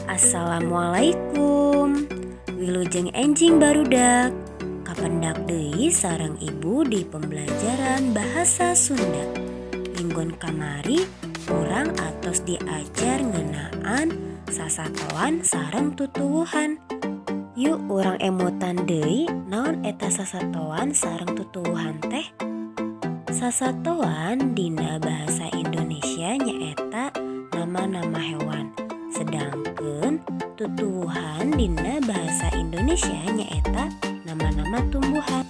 Assalamualaikum. Wilujeng enjing barudak. Kapendak deui sareng ibu di pembelajaran bahasa Sunda. Minggon kamari urang atos diajar ngeunaan sasatoan sareng tutuwuhan. Yuk urang emutan deui naon eta sasatoan sareng tutuwuhan teh? Sasatoan dina bahasa Indonesia nyaeta nama-nama hewan. Sedangkan tutuwuhan dina bahasa Indonesia nyaeta nama-nama tumbuhan.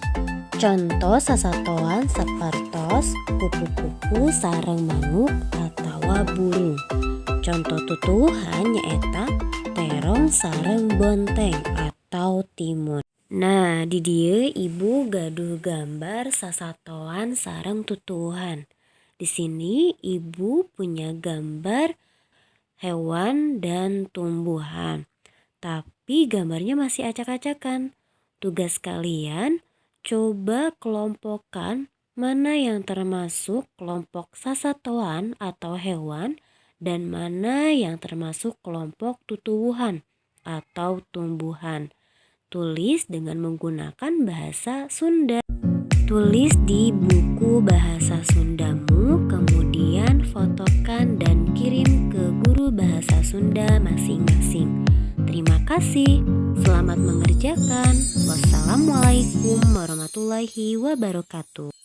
Contoh sasatoan sapertos kupu-kupu sareng manuk atawa burung. Contoh tutuwuhan nyaeta terong sareng bonteng atau timun. Nah, di dieu ibu gaduh gambar sasatoan sareng tutuwuhan. Di sini ibu punya gambar hewan dan tumbuhan. Tapi gambarnya masih acak-acakan. Tugas kalian coba kelompokkan mana yang termasuk kelompok sasatoan atau hewan dan mana yang termasuk kelompok tutuwuhan atau tumbuhan. Tulis dengan menggunakan bahasa Sunda. Tulis di buku bahasa Sundamu, kemudian fotokan dan kirim ke guru bahasa Sunda masing-masing. Terima kasih. Selamat mengerjakan. Wassalamualaikum warahmatullahi wabarakatuh.